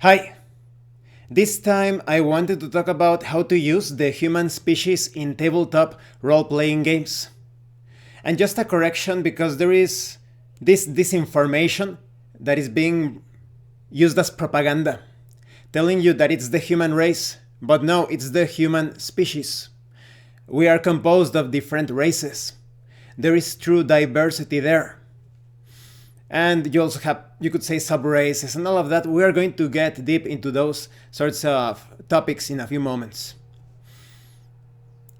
Hi! This time I wanted to talk about how to use the human species in tabletop role-playing games. And just a correction because there is this disinformation that is being used as propaganda, telling you that it's the human race, but no, it's the human species. We are composed of different races. There is true diversity there. And you also have, you could say, sub races and all of that. We are going to get deep into those sorts of topics in a few moments.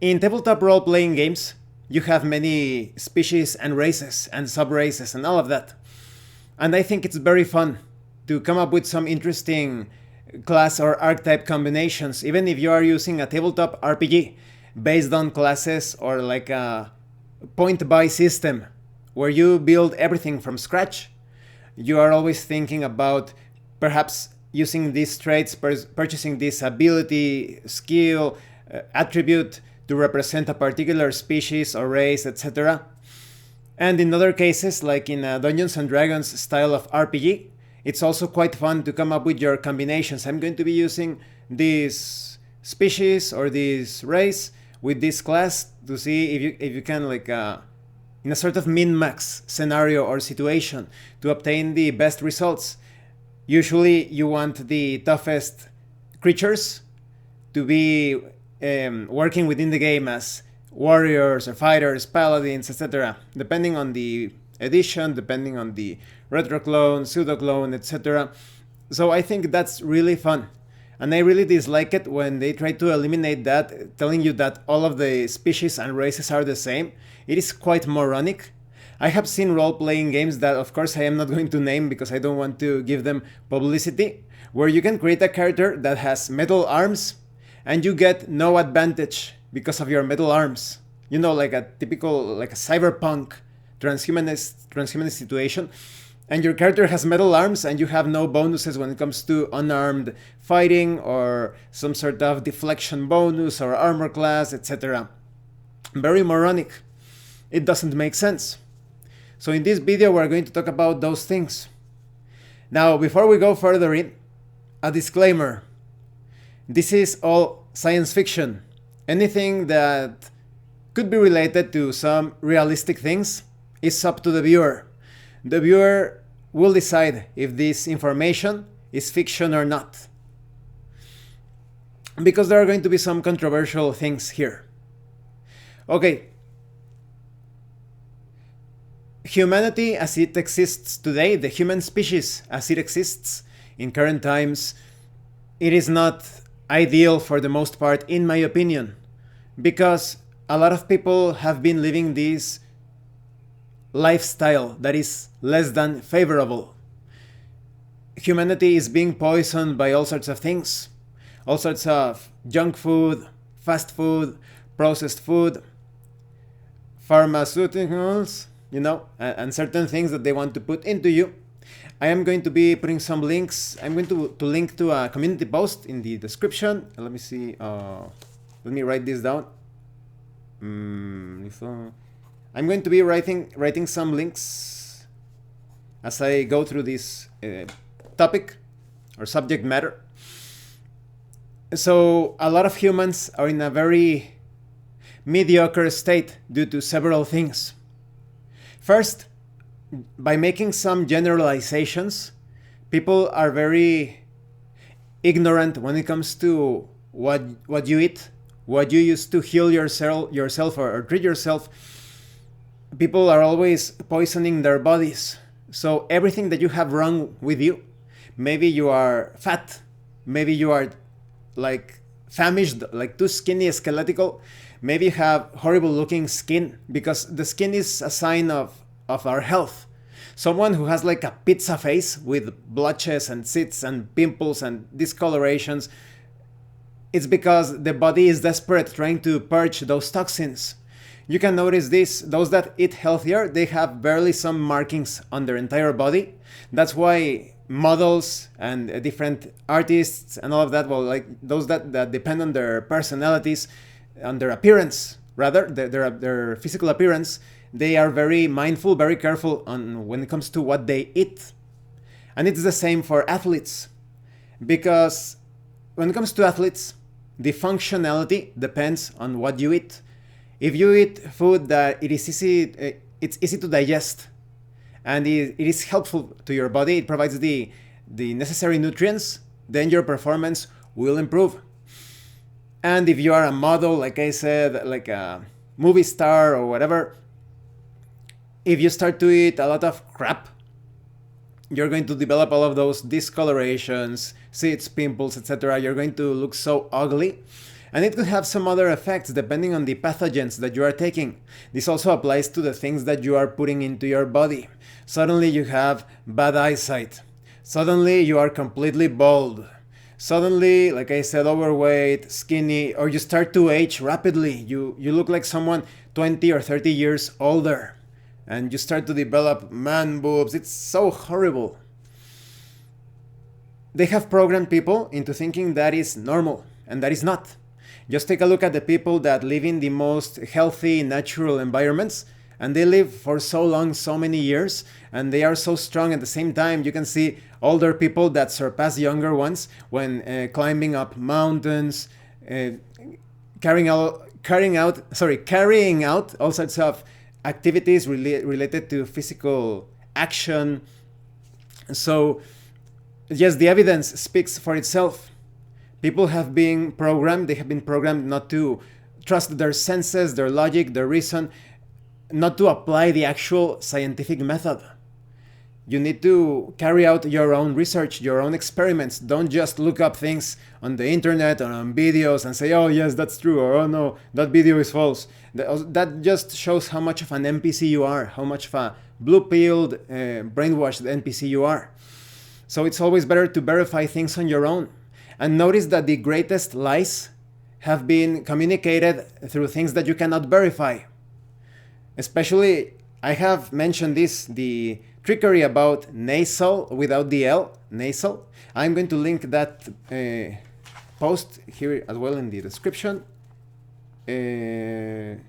In tabletop role playing games, you have many species and races and sub races and all of that. And I think it's very fun to come up with some interesting class or archetype combinations, even if you are using a tabletop RPG based on classes or like a point buy system where you build everything from scratch. You are always thinking about perhaps using these traits, purchasing this ability, skill, attribute to represent a particular species or race, etc. And in other cases, like in a Dungeons and Dragons style of RPG, it's also quite fun to come up with your combinations. I'm going to be using this species or this race with this class to see if you can like in a sort of min-max scenario or situation to obtain the best results. Usually you want the toughest creatures to be working within the game as warriors or fighters, paladins, etc. Depending on the edition, depending on the retro clone, pseudo clone, etc. So I think that's really fun. And I really dislike it when they try to eliminate that, telling you that all of the species and races are the same. It is quite moronic. I have seen role-playing games that, of course, I am not going to name because I don't want to give them publicity, where you can create a character that has metal arms and you get no advantage because of your metal arms. You know, like a typical, like a cyberpunk transhumanist situation. And your character has metal arms and you have no bonuses when it comes to unarmed fighting or some sort of deflection bonus or armor class, etc. Very moronic. It doesn't make sense. So in this video we're going to talk about those things. Now, before we go further in, a disclaimer. This is all science fiction. Anything that could be related to some realistic things is up to the viewer. The viewer will decide if this information is fiction or not. Because there are going to be some controversial things here. Okay. Humanity as it exists today, the human species as it exists in current times, it is not ideal for the most part, in my opinion. Because a lot of people have been living this lifestyle that is less than favorable. Humanity is being poisoned by all sorts of things. All sorts of junk food, fast food, processed food, pharmaceuticals, you know, and certain things that they want to put into you. I am going to be putting some links. I'm going to link to a community post in the description. Let me see. Let me write this down. I'm going to be writing some links as I go through this topic or subject matter. So a lot of humans are in a very mediocre state due to several things. First, by making some generalizations, people are very ignorant when it comes to what you eat, what you use to heal yourself or treat yourself. People are always poisoning their bodies. So everything that you have wrong with you, maybe you are fat, maybe you are like famished, like too skinny, skeletal, maybe you have horrible looking skin, because the skin is a sign of our health. Someone who has like a pizza face with blotches and zits and pimples and discolorations, it's because the body is desperate trying to purge those toxins. You can notice this, those that eat healthier, they have barely some markings on their entire body. That's why models and different artists and all of that, well, like those that depend on their personalities, on their appearance, rather, their physical appearance, they are very mindful, very careful on when it comes to what they eat. And it's the same for athletes. Because when it comes to athletes, the functionality depends on what you eat. If you eat food that it's easy to digest, and it is helpful to your body, it provides the necessary nutrients, then your performance will improve. And if you are a model, like I said, like a movie star or whatever, if you start to eat a lot of crap, you're going to develop all of those discolorations, zits, pimples, etc. You're going to look so ugly. And it could have some other effects depending on the pathogens that you are taking. This also applies to the things that you are putting into your body. Suddenly you have bad eyesight. Suddenly you are completely bald. Suddenly, like I said, overweight, skinny, or you start to age rapidly. You look like someone 20 or 30 years older. And you start to develop man boobs. It's so horrible. They have programmed people into thinking that is normal, and that is not. Just take a look at the people that live in the most healthy, natural environments, and they live for so long, so many years, and they are so strong. At the same time, you can see older people that surpass younger ones when climbing up mountains, carrying out all sorts of activities related to physical action. So yes, the evidence speaks for itself. People have been programmed, they have been programmed not to trust their senses, their logic, their reason, not to apply the actual scientific method. You need to carry out your own research, your own experiments. Don't just look up things on the internet or on videos and say, oh yes, that's true, or oh no, that video is false. That just shows how much of an NPC you are, how much of a blue-pilled, brainwashed NPC you are. So it's always better to verify things on your own. And notice that the greatest lies have been communicated through things that you cannot verify. Especially, I have mentioned this, the trickery about nasal without the L, nasal. I'm going to link that post here as well in the description. Okay.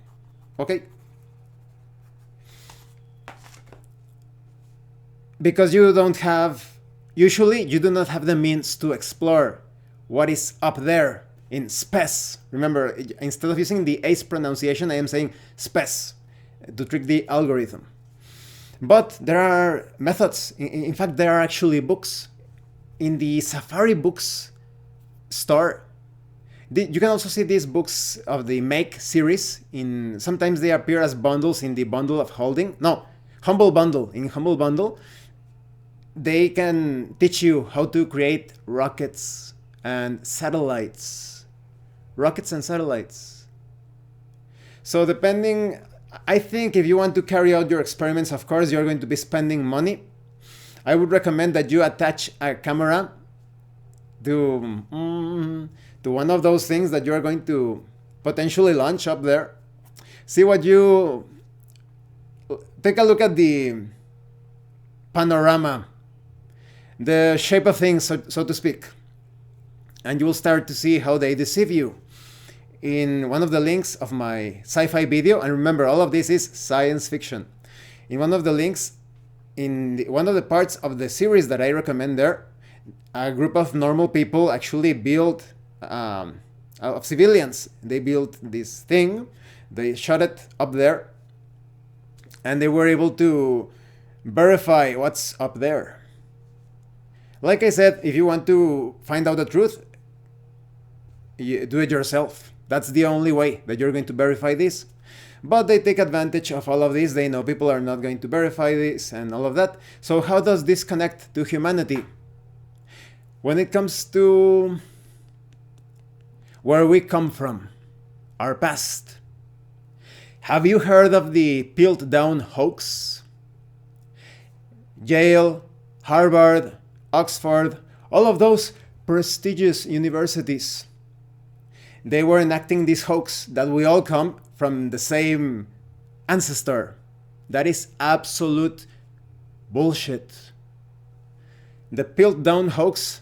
Because usually you do not have the means to explore what is up there in space. Remember, instead of using the ace pronunciation, I am saying space to trick the algorithm. But there are methods. In fact, there are actually books in the Safari Books store. You can also see these books of the Make series. Sometimes they appear as bundles in the bundle of holding. No, Humble Bundle. In Humble Bundle, they can teach you how to create rockets and satellites. Rockets and satellites. So I think if you want to carry out your experiments, of course, you're going to be spending money. I would recommend that you attach a camera to one of those things that you're going to potentially launch up there. Take a look at the panorama, the shape of things, so to speak. And you will start to see how they deceive you. In one of the links of my sci-fi video, and remember, all of this is science fiction. In one of the links, one of the parts of the series that I recommend there, a group of normal people actually built, of civilians, they built this thing, they shot it up there, and they were able to verify what's up there. Like I said, if you want to find out the truth, you do it yourself. That's the only way that you're going to verify this. But they take advantage of all of this. They know people are not going to verify this and all of that. So how does this connect to humanity? When it comes to where we come from, our past. Have you heard of the Piltdown hoax? Yale, Harvard, Oxford, all of those prestigious universities. They were enacting this hoax that we all come from the same ancestor. That is absolute bullshit. The Piltdown hoax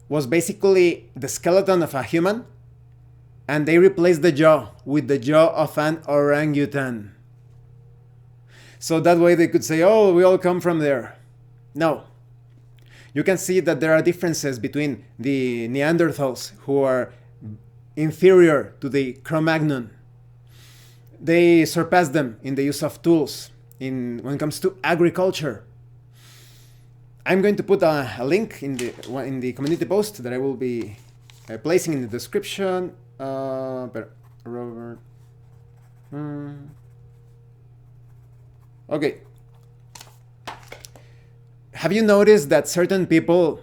was basically the skeleton of a human, and they replaced the jaw with the jaw of an orangutan. So that way they could say, oh, we all come from there. No. you can see that there are differences between the Neanderthals, who are inferior to the Cro-Magnon. They surpass them in the use of tools when it comes to agriculture. I'm going to put a link in the community post that I will be placing in the description. Robert. Okay. Have you noticed that certain people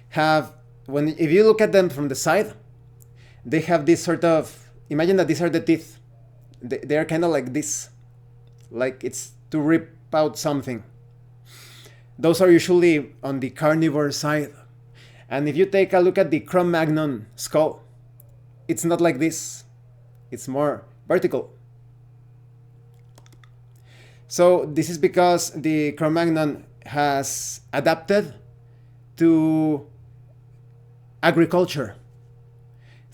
have, if you look at them from the side, they have this sort of, imagine that these are the teeth. They are kind of like this, like it's to rip out something. Those are usually on the carnivore side. And if you take a look at the Cro-Magnon skull, it's not like this. It's more vertical. So this is because the Cro-Magnon has adapted to agriculture.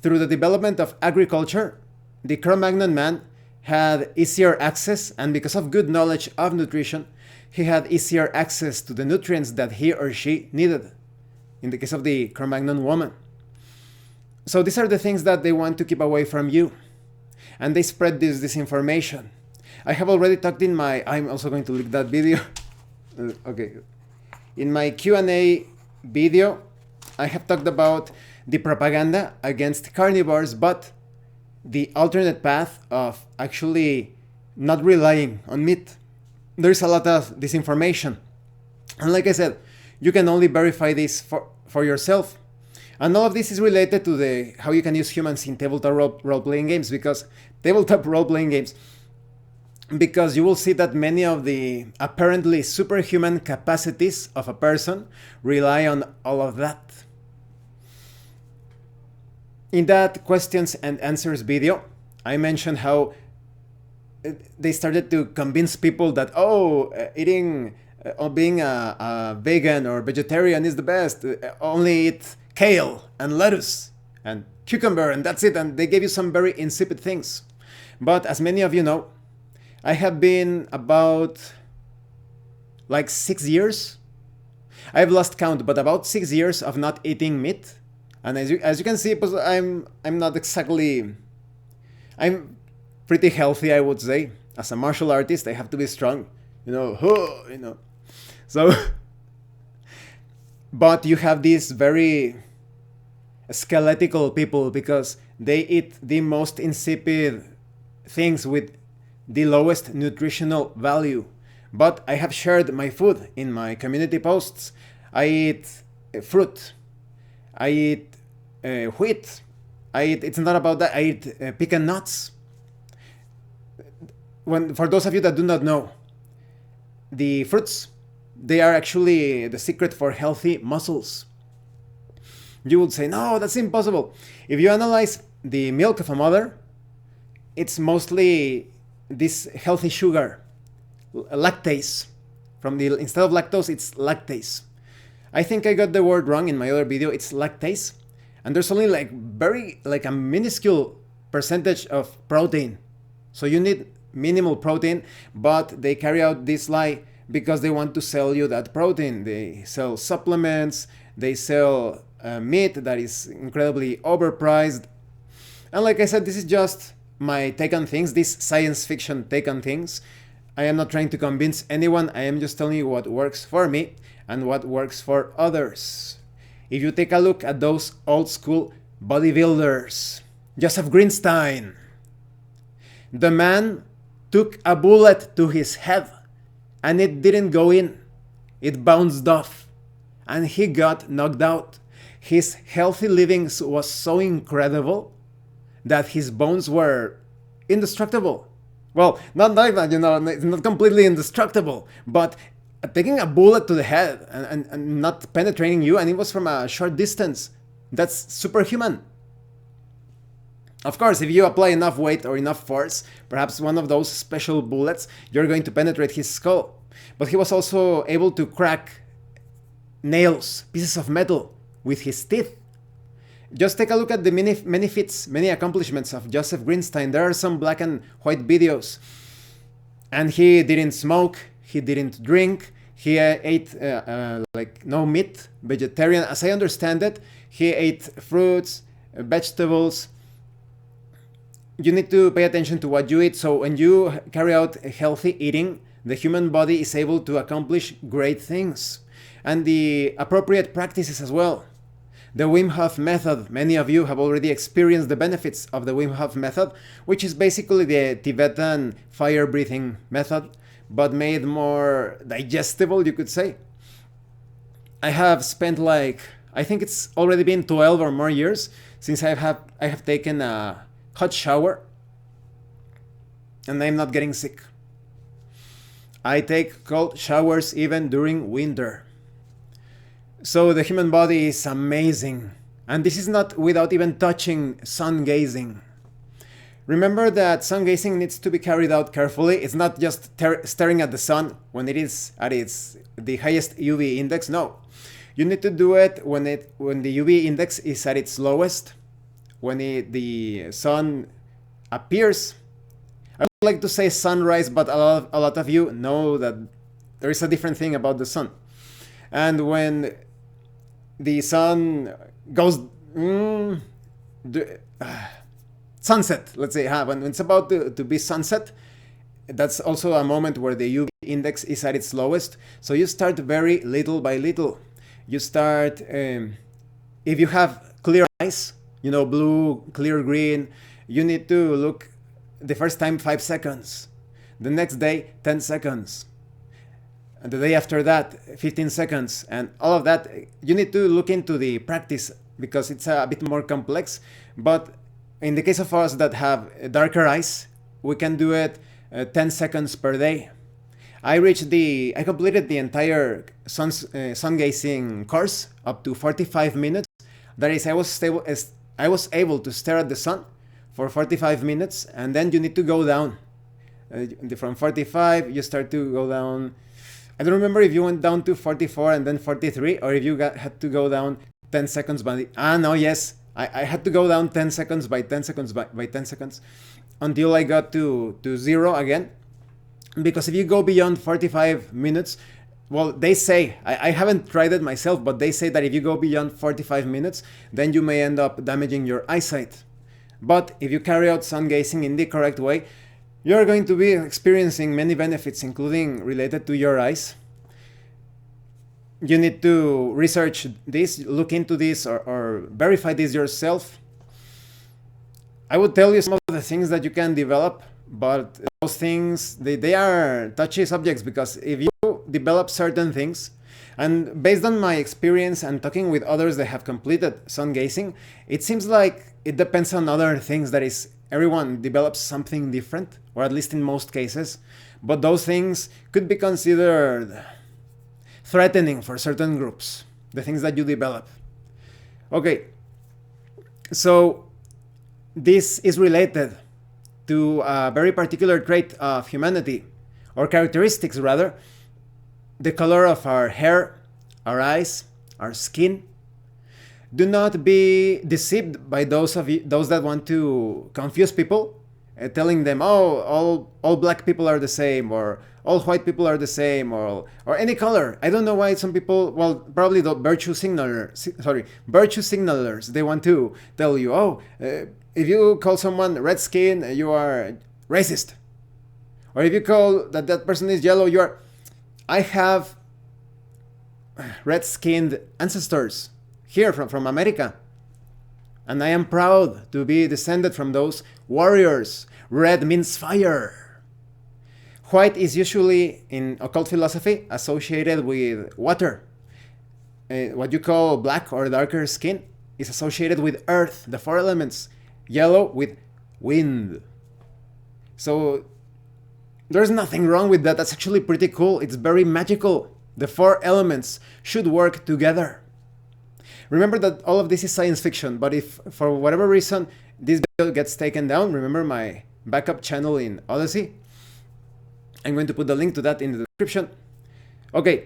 Through the development of agriculture, the Cro-Magnon man had easier access, and because of good knowledge of nutrition, he had easier access to the nutrients that he or she needed, in the case of the Cro-Magnon woman. So these are the things that they want to keep away from you, and they spread this disinformation. I have already talked I'm also going to link that video. Okay. In my Q&A video, I have talked about the propaganda against carnivores, but the alternate path of actually not relying on meat. There's a lot of disinformation. And like I said, you can only verify this for yourself. And all of this is related to how you can use humans in tabletop role-playing games, because you will see that many of the apparently superhuman capacities of a person rely on all of that. In that questions and answers video, I mentioned how they started to convince people that, being a vegan or vegetarian is the best. Only eat kale and lettuce and cucumber and that's it. And they gave you some very insipid things. But as many of you know, I have been about like 6 years. I've lost count, but about 6 years of not eating meat. And as you can see, I'm not exactly, I'm pretty healthy, I would say. As a martial artist, I have to be strong, So, but you have these very skeletal people because they eat the most insipid things with the lowest nutritional value. But I have shared my food in my community posts. I eat fruit. I eat wheat. It's not about that. I eat pecan nuts. For those of you that do not know, the fruits, they are actually the secret for healthy muscles. You would say, no, that's impossible. If you analyze the milk of a mother, it's mostly this healthy sugar, lactase. Instead of lactose, it's lactase. I think I got the word wrong in my other video. It's lactase. And there's only like a minuscule percentage of protein. So you need minimal protein, but they carry out this lie because they want to sell you that protein. They sell supplements, they sell meat that is incredibly overpriced. And like I said, this is just my take on things, this science fiction take on things. I am not trying to convince anyone. I am just telling you what works for me and what works for others. If you take a look at those old school bodybuilders, Joseph Greenstein, the man took a bullet to his head and it didn't go in. It bounced off and he got knocked out. His healthy living was so incredible that his bones were indestructible. Well, not like that, it's not completely indestructible, but taking a bullet to the head and not penetrating you, and it was from a short distance, that's superhuman. Of course, if you apply enough weight or enough force, perhaps one of those special bullets, you're going to penetrate his skull. But he was also able to crack nails, pieces of metal, with his teeth. Just take a look at the many feats, many accomplishments of Joseph Greenstein. There are some black and white videos. And he didn't smoke, he didn't drink, He ate like no meat, vegetarian. As I understand it, he ate fruits, vegetables. You need to pay attention to what you eat. So when you carry out healthy eating, the human body is able to accomplish great things. And the appropriate practices as well. The Wim Hof method, many of you have already experienced the benefits of the Wim Hof method, which is basically the Tibetan fire breathing method, but made more digestible, you could say. I have spent like, I think it's already been 12 or more years since I have taken a hot shower, and I'm not getting sick. I take cold showers even during winter. So the human body is amazing. And this is not without even touching sun gazing. Remember that sun gazing needs to be carried out carefully. It's not just staring at the sun when it is at the highest UV index. No. You need to do it when the UV index is at its lowest, when the sun appears. I would like to say sunrise, but a lot of you know that there is a different thing about the sun. And when the sun goes sunset, let's say, when it's about to be sunset, that's also a moment where the UV index is at its lowest. So you start very little by little. You start, if you have clear eyes, you know, blue, clear, green, you need to look the first time 5 seconds, the next day 10 seconds, and the day after that 15 seconds, and all of that. You need to look into the practice because it's a bit more complex. But in the case of us that have darker eyes, we can do it 10 seconds per day. I completed the entire sun gazing course up to 45 minutes. That is, I was able to stare at the sun for 45 minutes, and then you need to go down. From 45, you start to go down. I don't remember if you went down to 44 and then 43, or if you had to go down 10 seconds I had to go down 10 seconds by 10 seconds by 10 seconds until I got to 0 again. Because if you go beyond 45 minutes, well, they say, I haven't tried it myself, but they say that if you go beyond 45 minutes, then you may end up damaging your eyesight. But if you carry out sun gazing in the correct way, you're going to be experiencing many benefits, including related to your eyes. You need to research this, look into this, or verify this yourself. I would tell you some of the things that you can develop, but those things, they are touchy subjects, because if you develop certain things, and based on my experience and talking with others that have completed sun gazing, it seems like it depends on other things. That is, everyone develops something different, or at least in most cases, but those things could be considered threatening for certain groups, the things that you develop. Okay, so this is related to a very particular trait of humanity, or characteristics rather, the color of our hair, our eyes, our skin. Do not be deceived by those that want to confuse people, telling them, oh, all black people are the same, or all white people are the same, or any color. I don't know why some people, well, probably the virtue signalers, they want to tell you, if you call someone red skin, you are racist. Or if you call that person is yellow, you are... I have red-skinned ancestors here from America. And I am proud to be descended from those warriors. Red means fire. White is usually, in occult philosophy, associated with water. What you call black or darker skin is associated with earth, the 4 elements. Yellow with wind. So there's nothing wrong with that. That's actually pretty cool. It's very magical. The 4 elements should work together. Remember that all of this is science fiction, but if for whatever reason this video gets taken down, remember my backup channel in Odyssey. I'm going to put the link to that in the description. Okay,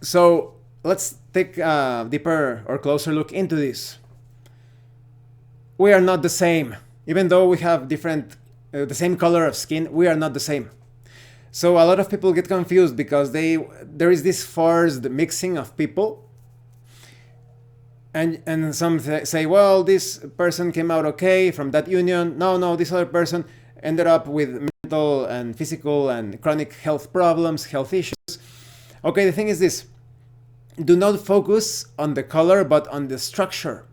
so let's take a deeper or closer look into this. We are not the same. Even though we have the same color of skin, we are not the same. So a lot of people get confused because there is this forced mixing of people, and some say, well, this person came out okay from that union. No, this other person ended up with mental and physical and chronic health problems, health issues. Okay, the thing is this: do not focus on the color, but on the structure.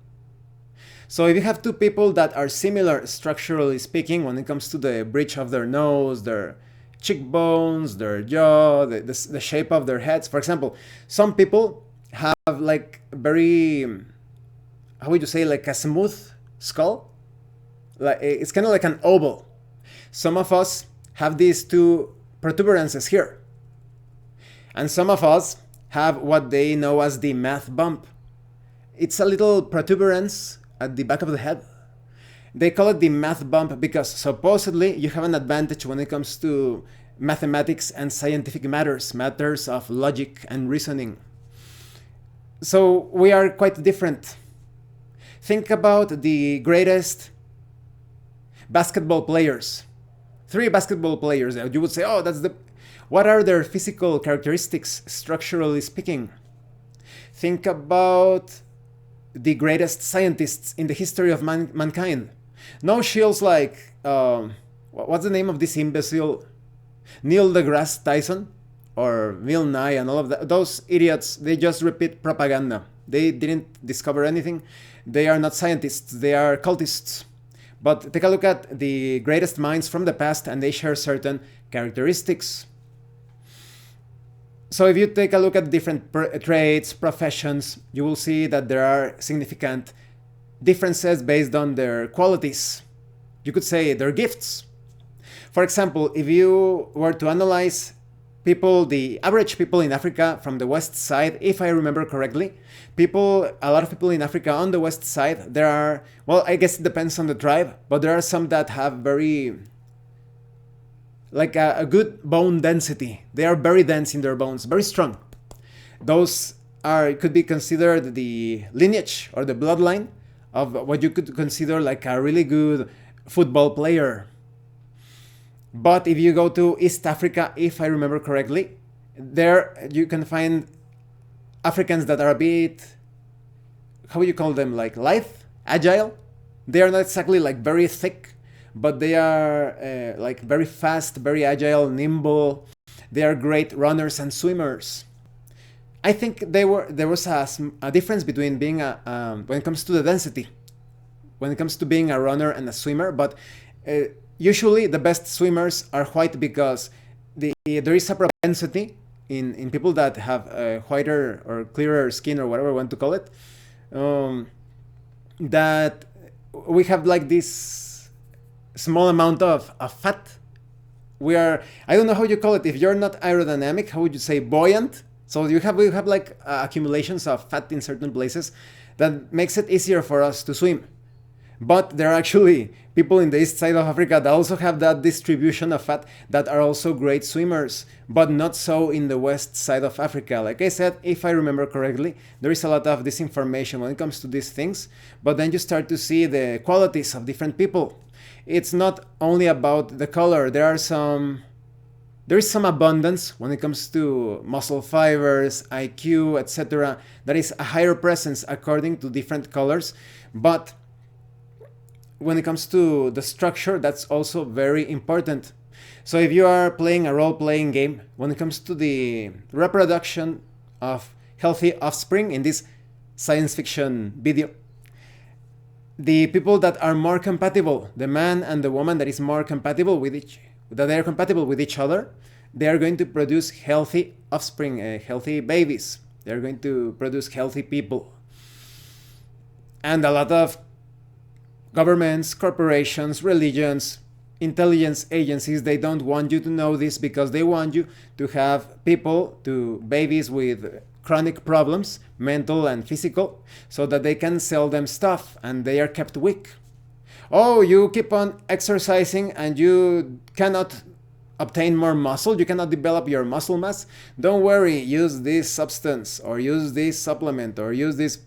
So if you have two people that are similar structurally speaking, when it comes to the bridge of their nose, their cheekbones, their jaw, the shape of their heads. For example, some people have like very, how would you say, like a smooth skull? Like it's kind of like an oval. Some of us have these two protuberances here. And some of us have what they know as the math bump. It's a little protuberance at the back of the head. They call it the math bump because supposedly you have an advantage when it comes to mathematics and scientific matters of logic and reasoning. So we are quite different. Think about the greatest basketball players. 3 basketball players. You would say, oh, what are their physical characteristics, structurally speaking? Think about the greatest scientists in the history of mankind. No shields like, what's the name of this imbecile? Neil deGrasse Tyson or Bill Nye and all of that. Those idiots, they just repeat propaganda. They didn't discover anything. They are not scientists, they are cultists. But take a look at the greatest minds from the past and they share certain characteristics. So if you take a look at different trades, professions, you will see that there are significant differences based on their qualities. You could say their gifts. For example, if you were to analyze people, the average people in Africa from the west side, if I remember correctly, a lot of people in Africa on the west side, there are, well, I guess it depends on the tribe, but there are some that have very, like a good bone density. They are very dense in their bones, very strong. Those could be considered the lineage or the bloodline of what you could consider like a really good football player. But if you go to East Africa, if I remember correctly, there you can find Africans that are a bit, how would you call them, like lithe, agile? They are not exactly like very thick, but they are like very fast, very agile, nimble. They are great runners and swimmers. I think there was a difference between being when it comes to the density, when it comes to being a runner and a swimmer, but usually the best swimmers are white because there is a propensity in people that have a whiter or clearer skin or whatever you want to call it, that we have like this small amount of fat. We are, I don't know how you call it, if you're not aerodynamic, how would you say, buoyant? So we have like accumulations of fat in certain places that makes it easier for us to swim. But there are actually people in the east side of Africa that also have that distribution of fat that are also great swimmers, but not so in the west side of Africa. Like I said, if I remember correctly, there is a lot of disinformation when it comes to these things, but then you start to see the qualities of different people. It's not only about the color. There is some abundance when it comes to muscle fibers, IQ, etc. That is a higher presence according to different colors, but when it comes to the structure, that's also very important. So if you are playing a role-playing game, when it comes to the reproduction of healthy offspring in this science fiction video, the people that are more compatible, the man and the woman that is more compatible with they are compatible with each other, they are going to produce healthy offspring, healthy babies. They are going to produce healthy people. And a lot of governments, corporations, religions, intelligence agencies, they don't want you to know this because they want you to have babies with chronic problems, mental and physical, so that they can sell them stuff and they are kept weak. Oh, you keep on exercising and you cannot obtain more muscle, you cannot develop your muscle mass. Don't worry, use this substance or use this supplement or use this.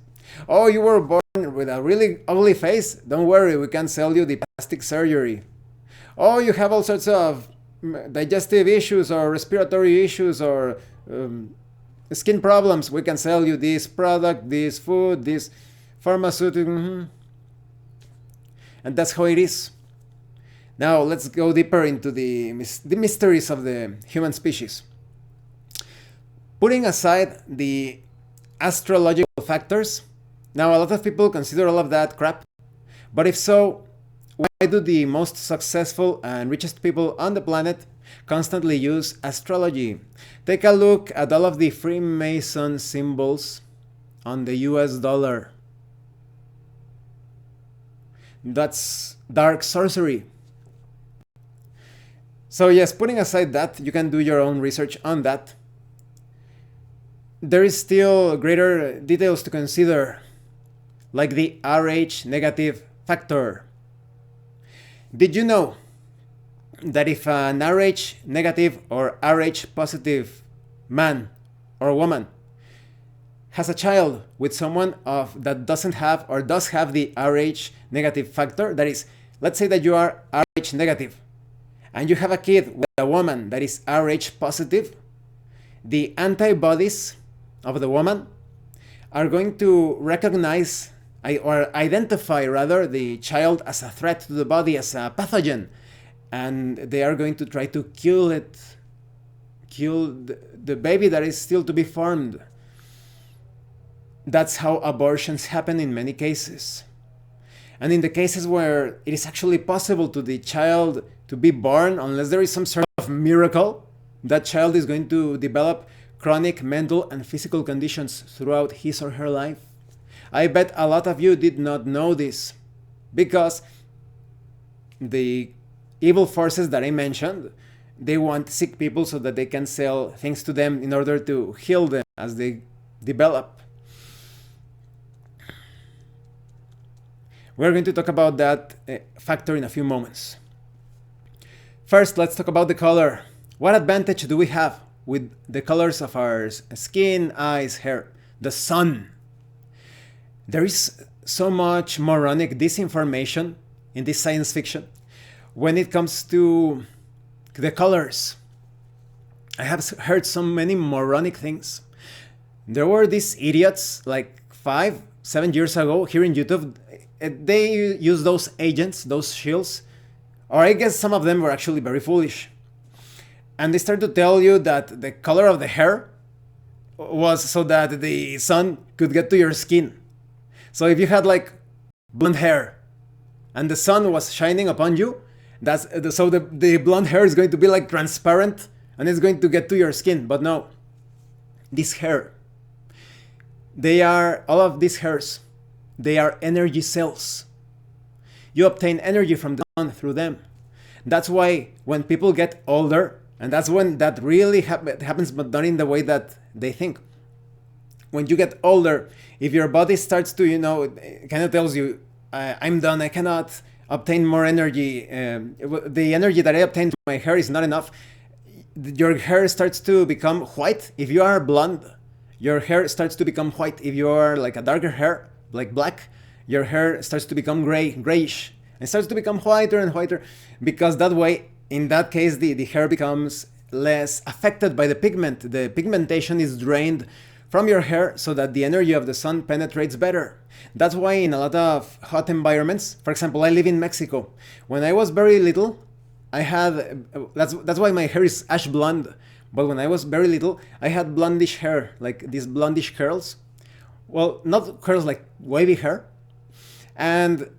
Oh, you were born with a really ugly face. Don't worry, we can sell you the plastic surgery. Oh, you have all sorts of digestive issues or respiratory issues or skin problems, we can sell you this product, this food, this pharmaceutical. And that's how it is. Now let's go deeper into the mysteries of the human species. Putting aside the astrological factors, now a lot of people consider all of that crap, but if so, why do the most successful and richest people on the planet constantly use astrology? Take a look at all of the Freemason symbols on the US dollar. That's dark sorcery. So yes, putting aside that, you can do your own research on that. There is still greater details to consider, like the Rh negative factor. Did you know that if an Rh negative or Rh positive man or woman has a child with someone that doesn't have or does have the Rh negative factor, that is, let's say that you are Rh negative and you have a kid with a woman that is Rh positive, the antibodies of the woman are going to recognize or identify rather the child as a threat to the body, as a pathogen, and they are going to try to kill the baby that is still to be formed. That's how abortions happen in many cases. And in the cases where it is actually possible to the child to be born, unless there is some sort of miracle, that child is going to develop chronic mental and physical conditions throughout his or her life. I bet a lot of you did not know this, because the evil forces that I mentioned, they want sick people so that they can sell things to them in order to heal them as they develop. We're going to talk about that factor in a few moments. First, let's talk about the color. What advantage do we have with the colors of our skin, eyes, hair? The sun. There is so much moronic disinformation in this science fiction when it comes to the colors. I have heard so many moronic things. There were these idiots like 5-7 years ago here in YouTube. They use those agents, those shields, or I guess some of them were actually very foolish. And they start to tell you that the color of the hair was so that the sun could get to your skin. So if you had like blonde hair and the sun was shining upon you, so the blonde hair is going to be like transparent and it's going to get to your skin. But no, this hair, all of these hairs, they are energy cells. You obtain energy from the sun through them. That's why when people get older, and that's when that really happens, but not in the way that they think. When you get older, if your body starts to, it kind of tells you, I'm done, I cannot obtain more energy. The energy that I obtained from my hair is not enough. Your hair starts to become white. If you are blonde, your hair starts to become white. If you are like a darker hair, like black, your hair starts to become grayish. It starts to become whiter and whiter, because that way, in that case, the hair becomes less affected by the pigment. The pigmentation is drained from your hair so that the energy of the sun penetrates better. That's why in a lot of hot environments, for example, I live in Mexico. When I was very little, that's why my hair is ash blonde. But when I was very little, I had blondish hair, like these blondish curls. Well, not curls, like wavy hair. And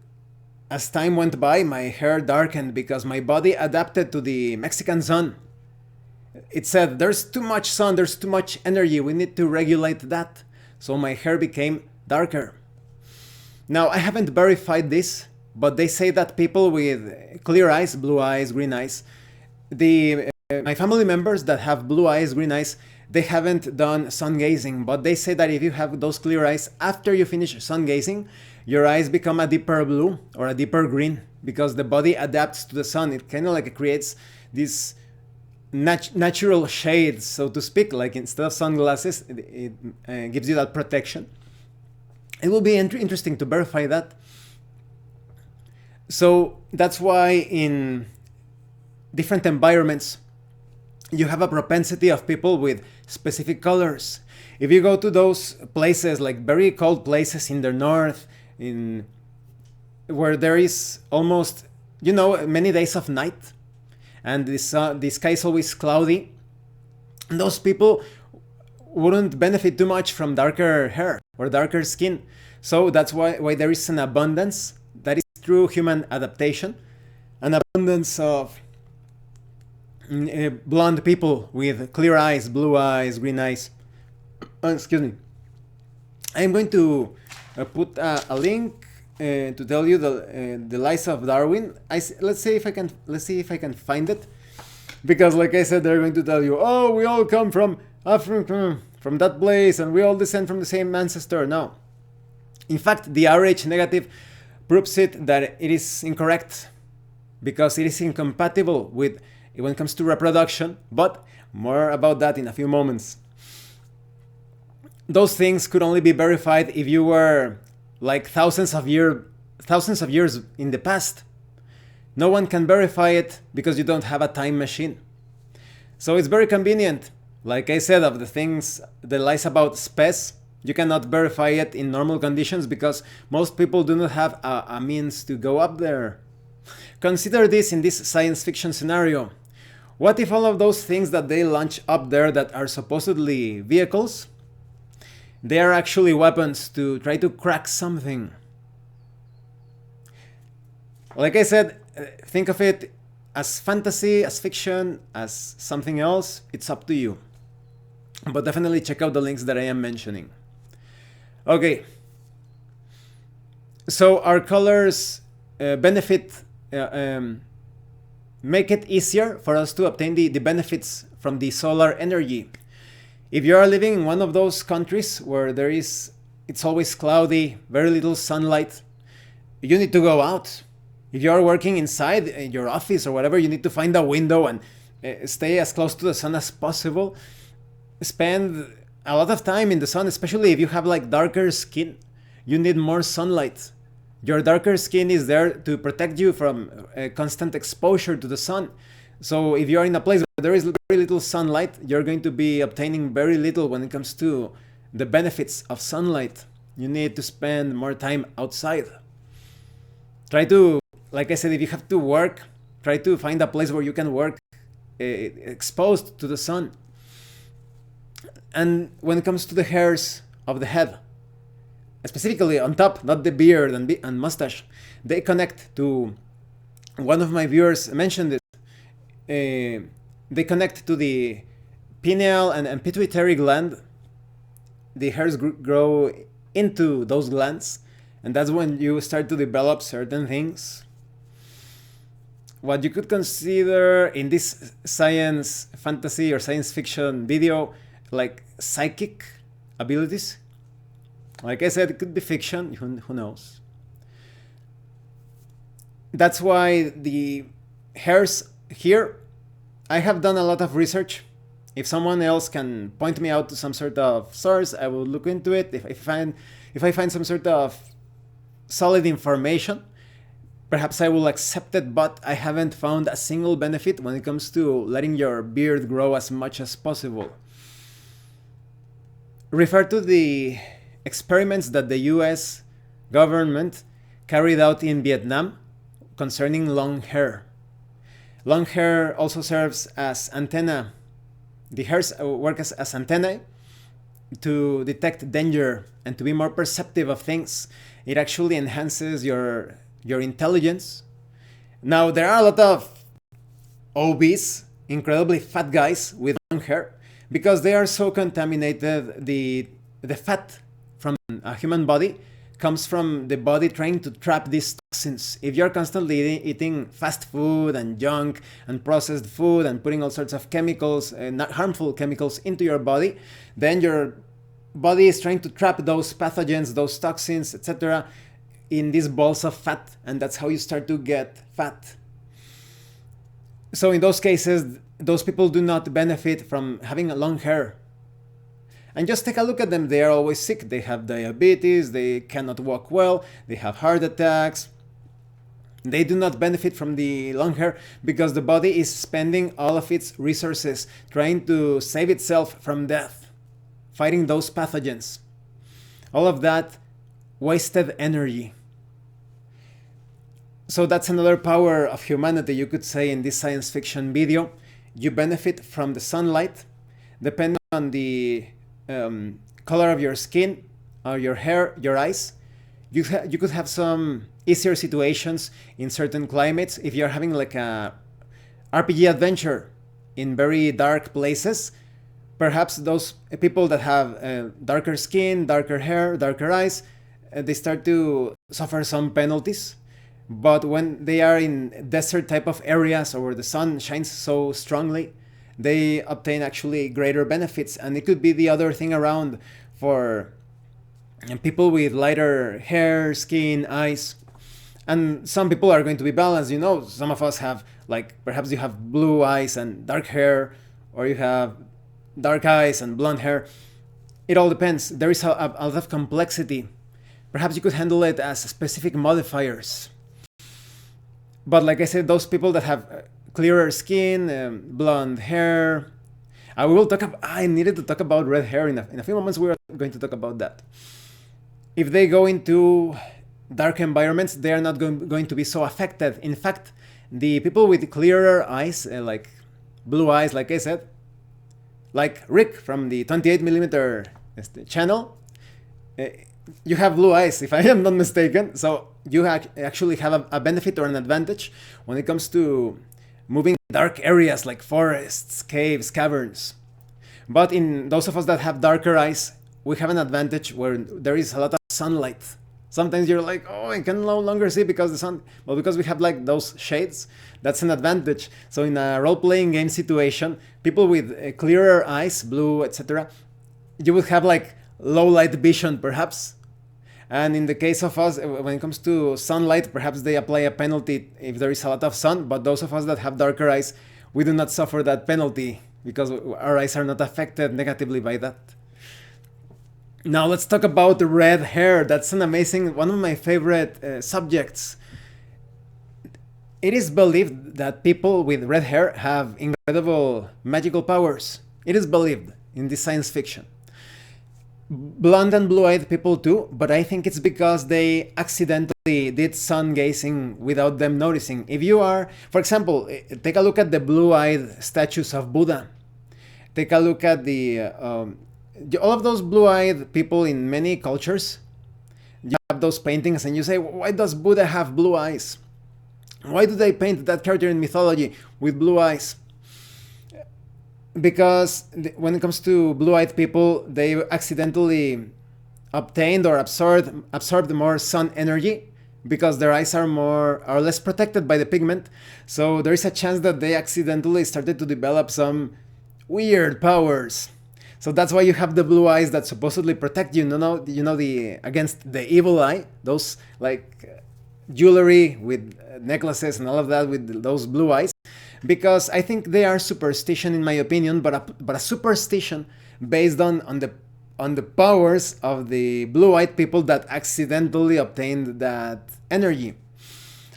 as time went by, my hair darkened because my body adapted to the Mexican sun. It said, there's too much sun, there's too much energy, we need to regulate that. So my hair became darker. Now, I haven't verified this, but they say that people with clear eyes, blue eyes, green eyes, my family members that have blue eyes, green eyes, they haven't done sun gazing, but they say that if you have those clear eyes, after you finish sun gazing, your eyes become a deeper blue or a deeper green because the body adapts to the sun. It kind of like creates these natural shades, so to speak, like instead of sunglasses, it gives you that protection. It will be interesting to verify that. So that's why in different environments, you have a propensity of people with specific colors. If you go to those places, like very cold places in the north, in where there is almost, many days of night, and the sky is always cloudy, those people wouldn't benefit too much from darker hair or darker skin. So that's why there is an abundance that is through human adaptation, an abundance of blonde people with clear eyes, blue eyes, green eyes. Excuse me. I'm going to put a link to tell you the lies of Darwin. Let's see if I can find it, because like I said, they're going to tell you, oh, we all come from Africa, from that place, and we all descend from the same ancestor. No, in fact, the Rh negative proves it that it is incorrect, because it is incompatible with when it comes to reproduction. But more about that in a few moments. Those things could only be verified if you were like thousands of years in the past. No one can verify it because you don't have a time machine. So it's very convenient. Like I said, of the things, the lies about space, you cannot verify it in normal conditions because most people do not have a means to go up there. Consider this in this science fiction scenario. What if all of those things that they launch up there that are supposedly vehicles, they are actually weapons to try to crack something? Like I said, think of it as fantasy, as fiction, as something else. It's up to you. But definitely check out the links that I am mentioning. Okay. So our colors make it easier for us to obtain the benefits from the solar energy. If you are living in one of those countries where it's always cloudy, very little sunlight, you need to go out. If you are working inside your office or whatever, you need to find a window and stay as close to the sun as possible. Spend a lot of time in the sun, especially if you have like darker skin. You need more sunlight. Your darker skin is there to protect you from constant exposure to the sun. So if you're in a place where there is very little sunlight, you're going to be obtaining very little when it comes to the benefits of sunlight. You need to spend more time outside. Try to, like I said, if you have to work, try to find a place where you can work exposed to the sun. And when it comes to the hairs of the head, specifically on top, not the beard and mustache, they connect to, one of my viewers mentioned it, they connect to the pineal and pituitary gland. The hairs grow into those glands, and that's when you start to develop certain things. What you could consider in this science fantasy or science fiction video like psychic abilities. Like I said, it could be fiction, who knows. That's why the hairs here, I have done a lot of research. If someone else can point me out to some sort of source, I will look into it. If I find some sort of solid information, perhaps I will accept it, but I haven't found a single benefit when it comes to letting your beard grow as much as possible. Refer to the experiments that the US government carried out in Vietnam concerning long hair. Long hair also serves as antenna. The hairs work as antennae to detect danger and to be more perceptive of things. It actually enhances your intelligence. Now, there are a lot of obese, incredibly fat guys with long hair because they are so contaminated. The fat from a human body comes from the body trying to trap these toxins. If you're constantly eating fast food and junk and processed food and putting all sorts of chemicals, not harmful chemicals, into your body, then your body is trying to trap those pathogens, those toxins, etc., in these balls of fat, and that's how you start to get fat. So in those cases, those people do not benefit from having a long hair. And just take a look at them. They are always sick. They have diabetes, they cannot walk well, they have heart attacks. They do not benefit from the long hair because the body is spending all of its resources trying to save itself from death, fighting those pathogens. All of that wasted energy. So that's another power of humanity, you could say, in this science fiction video. You benefit from the sunlight, depending on the color of your skin, or your hair, your eyes. You could have some easier situations in certain climates if you're having like a RPG adventure in very dark places. Perhaps those people that have darker skin, darker hair, darker eyes, they start to suffer some penalties. But when they are in desert type of areas or where the sun shines so strongly, they obtain actually greater benefits. And it could be the other thing around for people with lighter hair, skin, eyes. And some people are going to be balanced. You know, some of us have, like, perhaps you have blue eyes and dark hair, or you have dark eyes and blonde hair. It all depends. There is a lot of complexity. Perhaps you could handle it as specific modifiers. But like I said, those people that have clearer skin, blonde hair, I needed to talk about red hair in a few moments. We're going to talk about that. If they go into dark environments, they are not going to be so affected. In fact, the people with clearer eyes, like blue eyes, like I said, like Rick from the 28mm channel, you have blue eyes, if I am not mistaken. So you actually have a benefit or an advantage when it comes to moving dark areas like forests, caves, caverns. But in those of us that have darker eyes, we have an advantage where there is a lot of sunlight. Sometimes you're like, oh, I can no longer see because the sun. Well, because we have like those shades, that's an advantage. So in a role-playing game situation, people with clearer eyes, blue, etc., you would have like low light vision, perhaps. And in the case of us, when it comes to sunlight, perhaps they apply a penalty if there is a lot of sun. But those of us that have darker eyes, we do not suffer that penalty because our eyes are not affected negatively by that. Now let's talk about the red hair. That's an amazing, one of my favorite subjects. It is believed that people with red hair have incredible magical powers. It is believed in this science fiction. Blonde and blue-eyed people too, but I think it's because they accidentally did sun gazing without them noticing. If you are, for example, take a look at the blue-eyed statues of Buddha. Take a look at all of those blue-eyed people in many cultures. You have those paintings and you say, why does Buddha have blue eyes? Why do they paint that character in mythology with blue eyes? Because when it comes to blue-eyed people, they accidentally obtained or absorbed more sun energy because their eyes are less protected by the pigment. So there is a chance that they accidentally started to develop some weird powers. So that's why you have the blue eyes that supposedly protect you. Against the evil eye. Those like jewelry with necklaces and all of that with those blue eyes. Because I think they are superstition in my opinion, but a superstition based on the powers of the blue-eyed people that accidentally obtained that energy.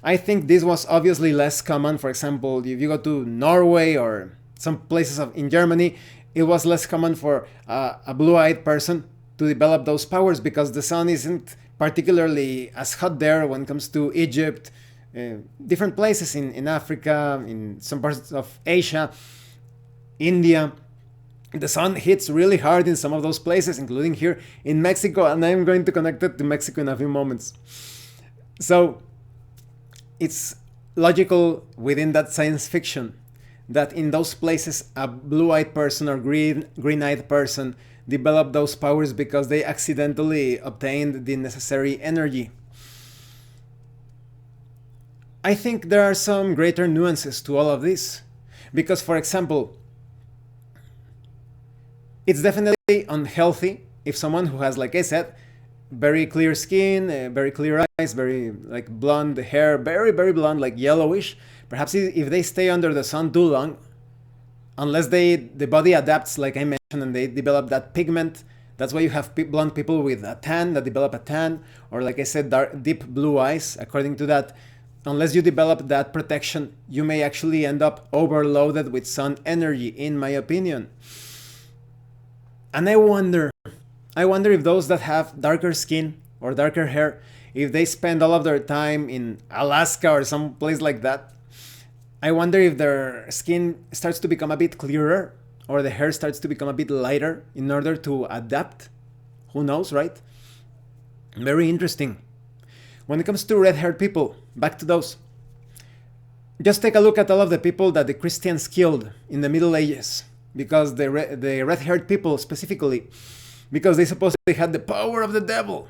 I think this was obviously less common. For example, if you go to Norway or some places in Germany, it was less common for a blue-eyed person to develop those powers because the sun isn't particularly as hot there when it comes to Egypt, different places in Africa, in some parts of Asia, India. The sun hits really hard in some of those places, including here in Mexico, and I'm going to connect it to Mexico in a few moments. So it's logical within that science fiction that in those places a blue-eyed person or green-eyed person developed those powers because they accidentally obtained the necessary energy. I think there are some greater nuances to all of this. Because, for example, it's definitely unhealthy if someone who has, like I said, very clear skin, very clear eyes, very like blonde hair, very, very blonde, like yellowish. Perhaps if they stay under the sun too long, unless the body adapts, like I mentioned, and they develop that pigment. That's why you have blonde people with a tan that develop a tan, or like I said, deep blue eyes, according to that. unless you develop that protection, you may actually end up overloaded with sun energy, in my opinion. And I wonder if those that have darker skin or darker hair, if they spend all of their time in Alaska or some place like that, I wonder if their skin starts to become a bit clearer or the hair starts to become a bit lighter in order to adapt. Who knows, right? Very interesting. When it comes to red-haired people, back to those. Just take a look at all of the people that the Christians killed in the Middle Ages, because the red-haired people specifically, because they supposedly had the power of the devil.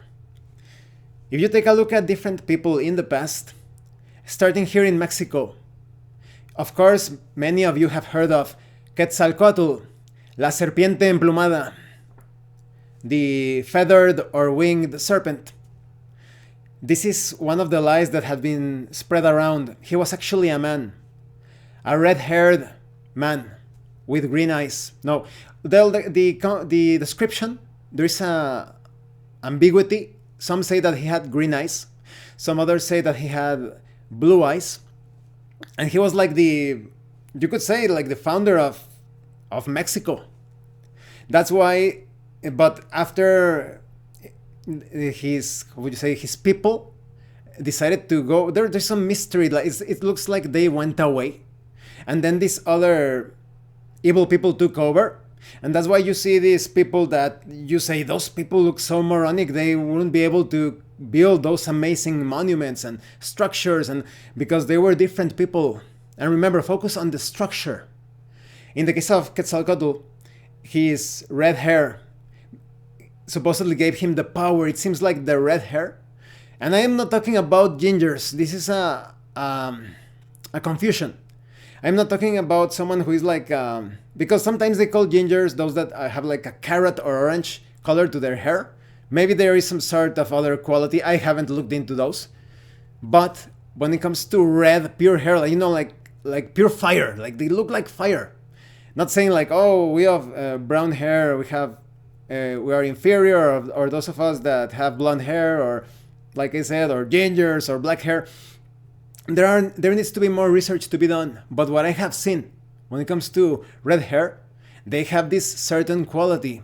If you take a look at different people in the past, starting here in Mexico, of course, many of you have heard of Quetzalcoatl, la serpiente emplumada, the feathered or winged serpent. This is one of the lies that had been spread around. He was actually a man, a red-haired man with green eyes. No, the description, there is a ambiguity. Some say that he had green eyes. Some others say that he had blue eyes. And he was like you could say, like the founder of Mexico. That's why, but after his people decided to go, there's some mystery. Like it looks like they went away. And then these other evil people took over. And that's why you see these people that you say, those people look so moronic, they wouldn't be able to build those amazing monuments and structures, and because they were different people. And remember, focus on the structure. In the case of Quetzalcoatl, his red hair supposedly gave him the power. It seems like the red hair. And I am not talking about gingers. This is a confusion. I'm not talking about someone who is like, because sometimes they call gingers those that have like a carrot or orange color to their hair. Maybe there is some sort of other quality. I haven't looked into those. But when it comes to red, pure hair, like, like pure fire, like they look like fire. Not saying like, oh, we have brown hair, we are inferior, or those of us that have blonde hair, or like I said, or gingers or black hair. There needs to be more research to be done. But what I have seen when it comes to red hair, they have this certain quality.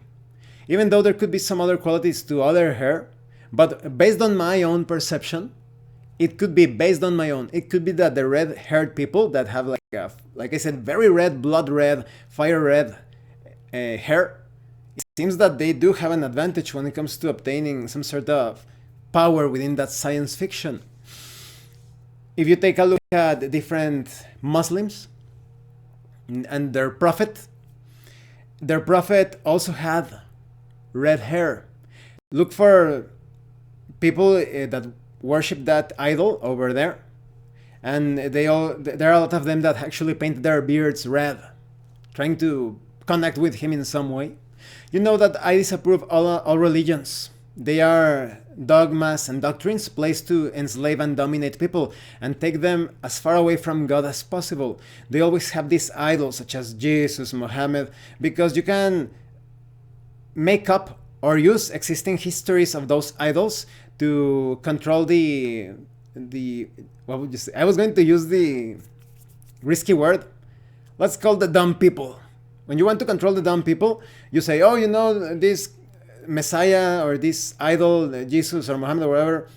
Even though there could be some other qualities to other hair, but based on my own perception, it could be based on my own. It could be that the red-haired people that have like I said, very red, blood red, fire red hair, it seems that they do have an advantage when it comes to obtaining some sort of power within that science fiction. If you take a look at different Muslims and their prophet also had red hair. Look for people that worship that idol over there, and there are a lot of them that actually paint their beards red, trying to connect with him in some way. You know that I disapprove all religions. They are dogmas and doctrines placed to enslave and dominate people and take them as far away from God as possible. They always have these idols such as Jesus, Muhammad, because you can make up or use existing histories of those idols to control the what would you say? I was going to use the risky word. Let's call the dumb people. When you want to control the dumb people, you say, oh, this Messiah or this idol, Jesus or Muhammad or whatever,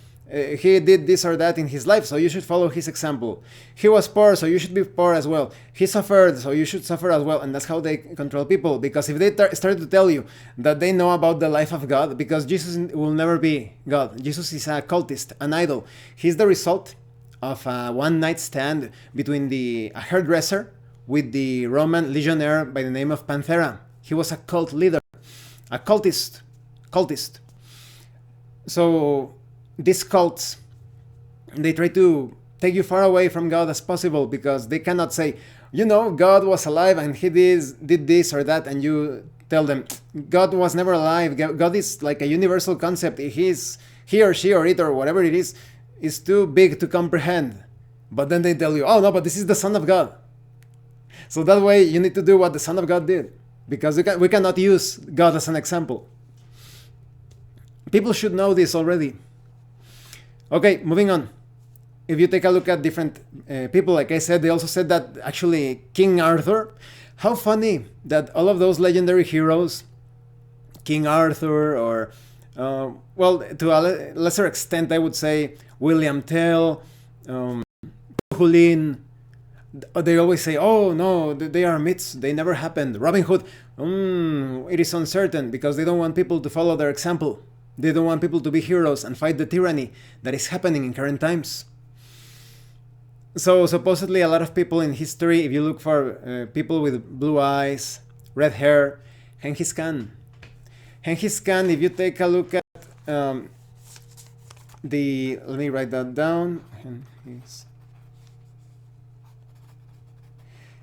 he did this or that in his life, so you should follow his example. He was poor, so you should be poor as well. He suffered, so you should suffer as well. And that's how they control people. Because if they start to tell you that they know about the life of God, because Jesus will never be God. Jesus is a cultist, an idol. He's the result of a one-night stand between a hairdresser with the Roman legionnaire by the name of Panthera. He was a cult leader, a cultist. So these cults, they try to take you far away from God as possible, because they cannot say, God was alive and he did this or that, and you tell them God was never alive. God is like a universal concept. He or she or it or whatever it is too big to comprehend. But then they tell you, oh no, but this is the Son of God. So that way you need to do what the Son of God did, because we cannot use God as an example. People should know this already. Okay, moving on. if you take a look at different people, like I said, they also said that actually King Arthur, how funny that all of those legendary heroes, King Arthur, or well, to a lesser extent, I would say William Tell, Hulin, they always say, oh no, they are myths, they never happened. Robin Hood, it is uncertain because they don't want people to follow their example. They don't want people to be heroes and fight the tyranny that is happening in current times. So supposedly a lot of people in history, if you look for people with blue eyes, red hair, Genghis Khan. Genghis Khan, if you take a look at let me write that down.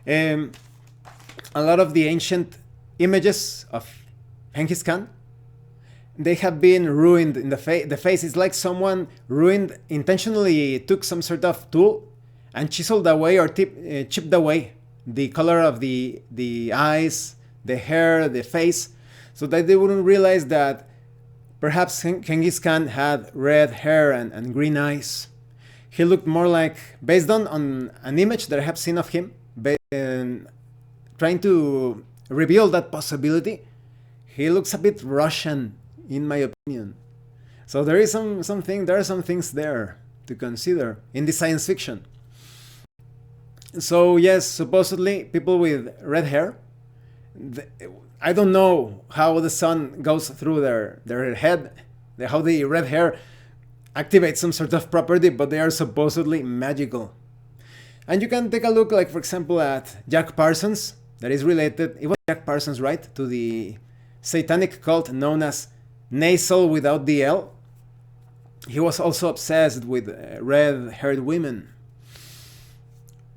A lot of the ancient images of Genghis Khan, they have been ruined in the face. It's like someone ruined, intentionally took some sort of tool and chiseled away or chipped away the color of the eyes, the hair, the face, so that they wouldn't realize that perhaps Genghis Khan had red hair and green eyes. He looked more like, based on an image that I have seen of him, trying to reveal that possibility, he looks a bit Russian, in my opinion. So there are some things there to consider in the science fiction. So yes, supposedly people with red hair, I don't know how the sun goes through their head, how the red hair activates some sort of property, but they are supposedly magical. And you can take a look, like for example, at Jack Parsons, that is related, it was Jack Parsons, right, to the satanic cult known as Nasal without the L. He was also obsessed with red-haired women.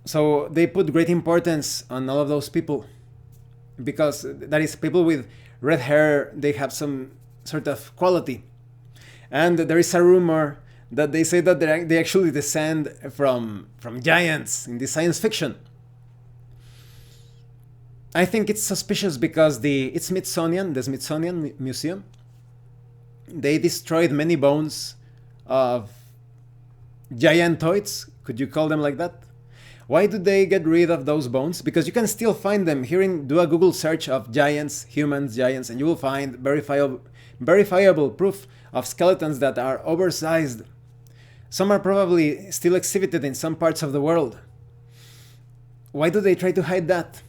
So they put great importance on all of those people, because that is, people with red hair, they have some sort of quality. And there is a rumor that they say that they actually descend from giants in the science fiction. I think it's suspicious because the Smithsonian Museum, they destroyed many bones of giantoids, could you call them like that? Why do they get rid of those bones? Because you can still find them. Do a Google search of giants, humans, giants, and you will find verifiable proof of skeletons that are oversized. Some are probably still exhibited in some parts of the world. Why do they try to hide that?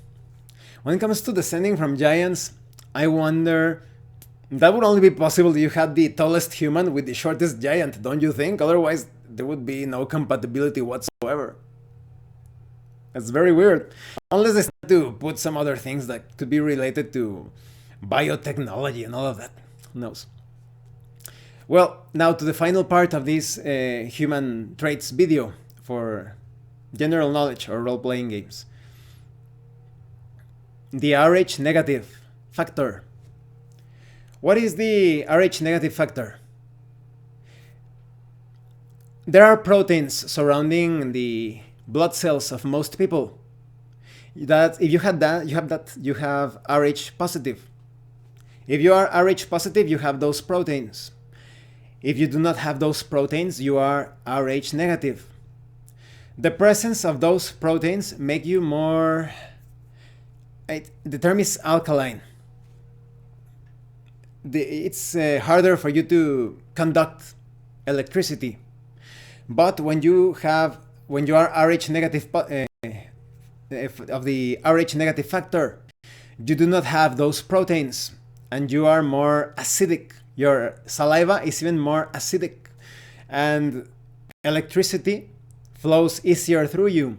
When it comes to descending from giants, I wonder, that would only be possible if you had the tallest human with the shortest giant, don't you think? Otherwise, there would be no compatibility whatsoever. That's very weird. Unless they start to put some other things that could be related to biotechnology and all of that. Who knows? Well, now to the final part of this human traits video for general knowledge or role-playing games. The Rh negative factor. What is the Rh negative factor? There are proteins surrounding the blood cells of most people. That if you have you have Rh positive. If you are Rh positive, you have those proteins. If you do not have those proteins, you are Rh negative. The presence of those proteins make you more, the term is alkaline. It's harder for you to conduct electricity. But when you are Rh negative of the Rh negative factor, you do not have those proteins and you are more acidic. Your saliva is even more acidic and electricity flows easier through you.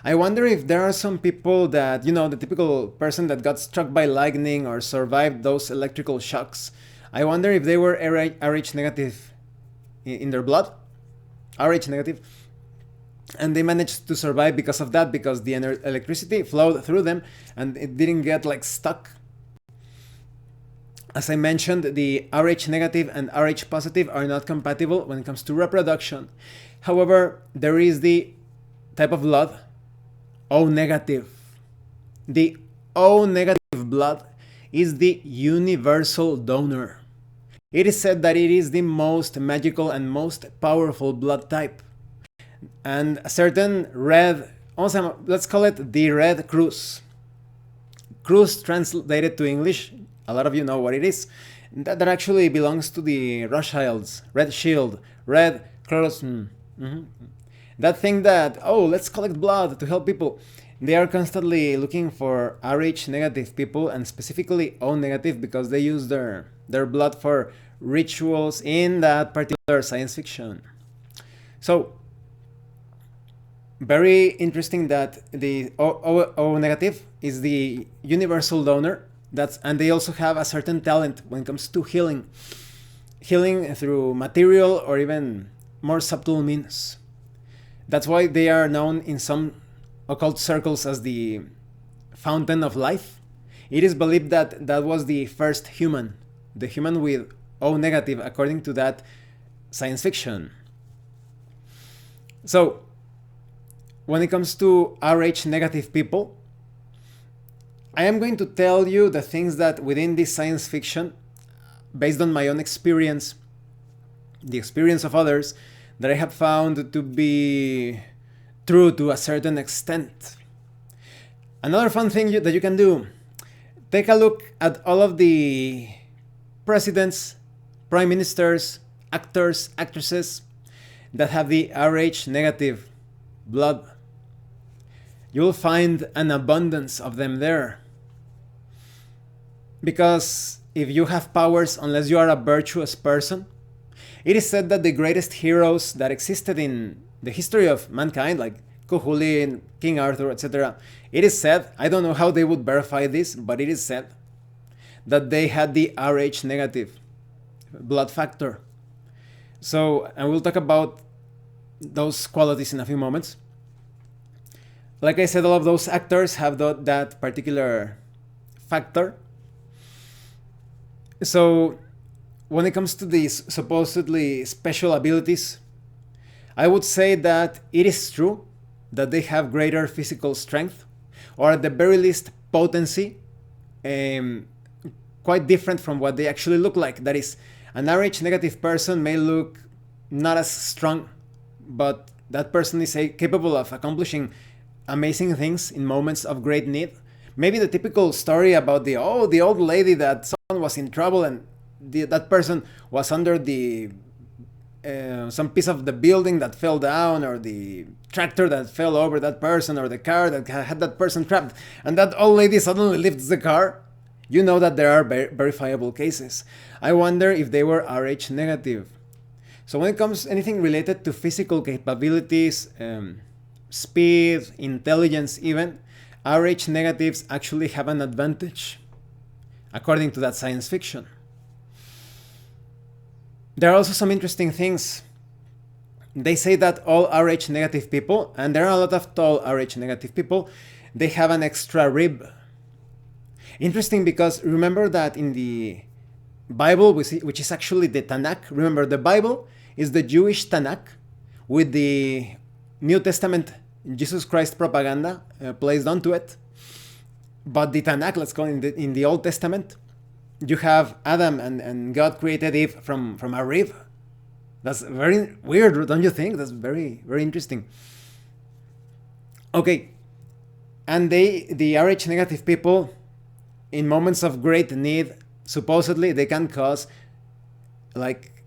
I wonder if there are some people that, the typical person that got struck by lightning or survived those electrical shocks. I wonder if they were Rh negative in their blood, Rh negative, and they managed to survive because of that, because the electricity flowed through them and it didn't get stuck. As I mentioned, the Rh negative and Rh positive are not compatible when it comes to reproduction. However, there is the type of blood, O negative. The O negative blood is the universal donor. It is said that it is the most magical and most powerful blood type. and a certain red, also let's call it the Red Cruz. Cruz translated to English, a lot of you know what it is. That actually belongs to the Rothschilds. Red Shield, Red Cross. That thing that, oh, let's collect blood to help people. They are constantly looking for Rh negative people, and specifically O negative, because they use their blood for rituals in that particular science fiction. So, very interesting that the O negative is the universal donor. And they also have a certain talent when it comes to healing through material or even more subtle means. That's why they are known in some occult circles as the fountain of life. It is believed that that was the first human, the human with O negative, according to that science fiction. So, when it comes to Rh negative people, I am going to tell you the things that within this science fiction, based on my own experience, the experience of others, that I have found to be true to a certain extent. Another fun thing that you can do, take a look at all of the presidents, prime ministers, actors, actresses that have the Rh negative blood. You'll find an abundance of them there. Because if you have powers, unless you are a virtuous person, it is said that the greatest heroes that existed in the history of mankind, like Cuchulainn, King Arthur, etc., it is said, I don't know how they would verify this, but it is said that they had the Rh negative blood factor. So, and we'll talk about those qualities in a few moments. Like I said, all of those actors have that particular factor. So, when it comes to these supposedly special abilities, I would say that it is true that they have greater physical strength, or at the very least potency, quite different from what they actually look like. That is, an Rh negative person may look not as strong, but that person is capable of accomplishing amazing things in moments of great need. Maybe the typical story about the old lady that someone was in trouble and that person was under the some piece of the building that fell down, or the tractor that fell over that person, or the car that had that person trapped, and that old lady suddenly lifts the car. You know that there are verifiable cases. I wonder if they were Rh negative. So when it comes anything related to physical capabilities, speed, intelligence even, Rh negatives actually have an advantage, according to that science fiction. There are also some interesting things. They say that all Rh negative people, and there are a lot of tall Rh negative people, they have an extra rib. Interesting, because remember that in the Bible, which is actually the Tanakh, remember the Bible is the Jewish Tanakh with the New Testament Jesus Christ propaganda placed onto it. But the Tanakh, let's call it in the Old Testament, you have Adam and God created Eve from a rib. That's very weird, don't you think? That's very, very interesting. Okay, and the Rh negative people, in moments of great need, supposedly they can cause like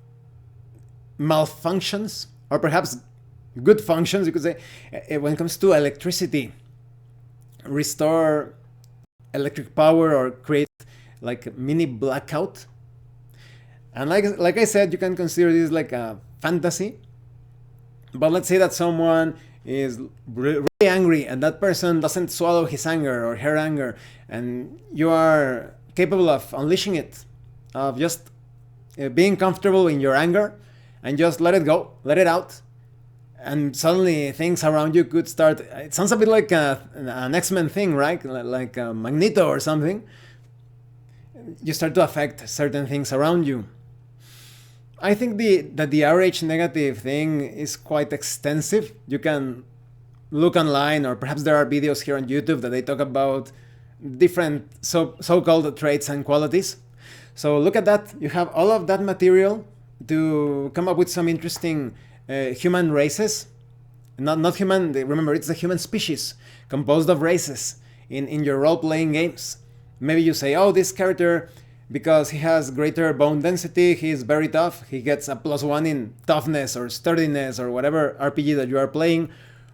malfunctions, or perhaps good functions, you could say, when it comes to electricity, restore electric power or create like mini blackout. And like I said, you can consider this like a fantasy. But let's say that someone is really angry and that person doesn't swallow his anger or her anger, and you are capable of unleashing it, of just being comfortable in your anger and just let it go, let it out. And suddenly things around you could start, it sounds a bit like an X-Men thing, right? Like Magneto or something. You start to affect certain things around you. I think that the Rh negative thing is quite extensive. You can look online, or perhaps there are videos here on YouTube that they talk about different so-called traits and qualities. So look at that. You have all of that material to come up with some interesting human races Not human, remember, it's the human species composed of races in your role-playing games. Maybe you say, oh, this character, because he has greater bone density, he is very tough, he gets a +1 in toughness or sturdiness or whatever RPG that you are playing.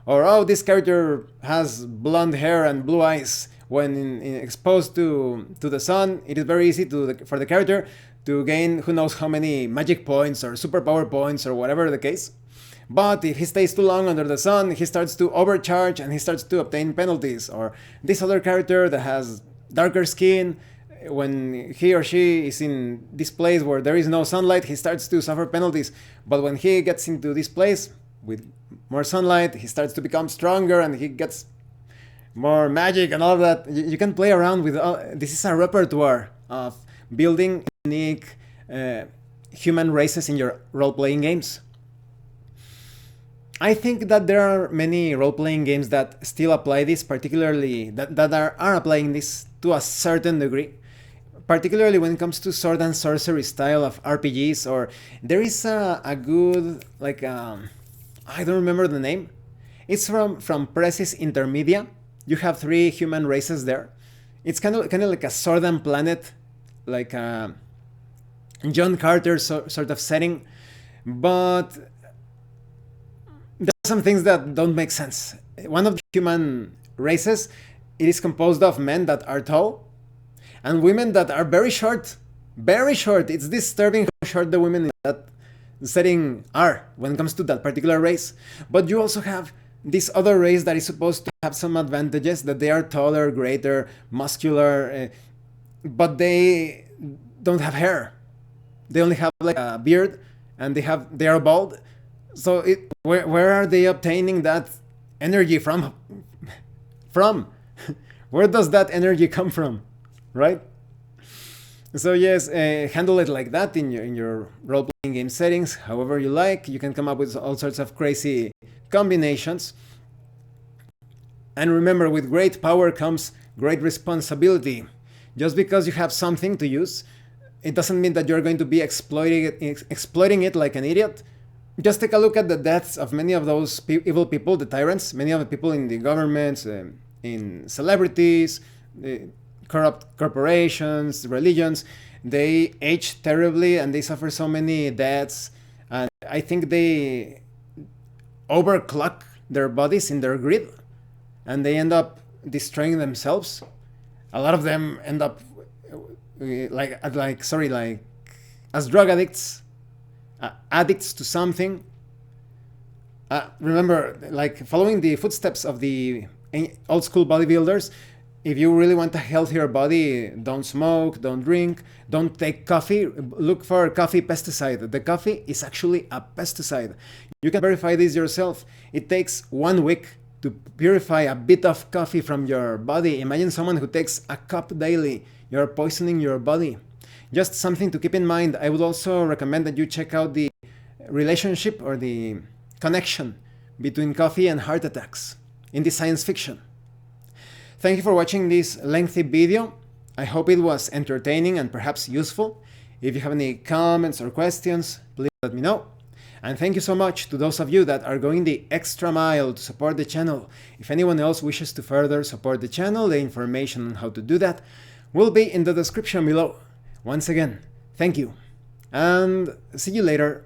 Or, oh, this character has blonde hair and blue eyes. When exposed to the sun, it is very easy for the character to gain who knows how many magic points or superpower points or whatever the case. But if he stays too long under the sun, he starts to overcharge and he starts to obtain penalties. Or this other character that has darker skin, when he or she is in this place where there is no sunlight, he starts to suffer penalties. But when he gets into this place with more sunlight, he starts to become stronger and he gets more magic and all of that. You can play around with this is a repertoire of building unique human races in your role-playing games. I think that there are many role-playing games that still apply this, particularly that are applying this to a certain degree, particularly when it comes to sword and sorcery style of RPGs. Or there is a good, like, I don't remember the name. It's from Precis Intermedia. You have 3 human races there. It's kind of like a Sword and Planet, like a John Carter sort of setting, but there are some things that don't make sense. One of the human races, it is composed of men that are tall and women that are very short. Very short. It's disturbing how short the women in that setting are when it comes to that particular race. But you also have this other race that is supposed to have some advantages, that they are taller, greater, muscular, but they don't have hair. They only have like a beard and they are bald. So where are they obtaining that energy from? Where does that energy come from, right? So yes, handle it like that in your role-playing game settings, however you like. You can come up with all sorts of crazy combinations. And remember, with great power comes great responsibility. Just because you have something to use, it doesn't mean that you're going to be exploiting it like an idiot. Just take a look at the deaths of many of those evil people, the tyrants, many of the people in the governments, in celebrities, corrupt corporations, religions. They age terribly and they suffer so many deaths. And I think they overclock their bodies in their greed and they end up destroying themselves. A lot of them end up as drug addicts, addicts to something. Remember, like, following the footsteps of the old school bodybuilders, if you really want a healthier body, don't smoke, don't drink, don't take coffee. Look for coffee pesticide. The coffee is actually a pesticide. You can verify this yourself. It takes 1 week to purify a bit of coffee from your body. Imagine someone who takes a cup daily. You're poisoning your body. Just something to keep in mind. I would also recommend that you check out the relationship or the connection between coffee and heart attacks in the science fiction. Thank you for watching this lengthy video. I hope it was entertaining and perhaps useful. If you have any comments or questions, please let me know. And thank you so much to those of you that are going the extra mile to support the channel. If anyone else wishes to further support the channel, the information on how to do that will be in the description below. Once again, thank you, and see you later.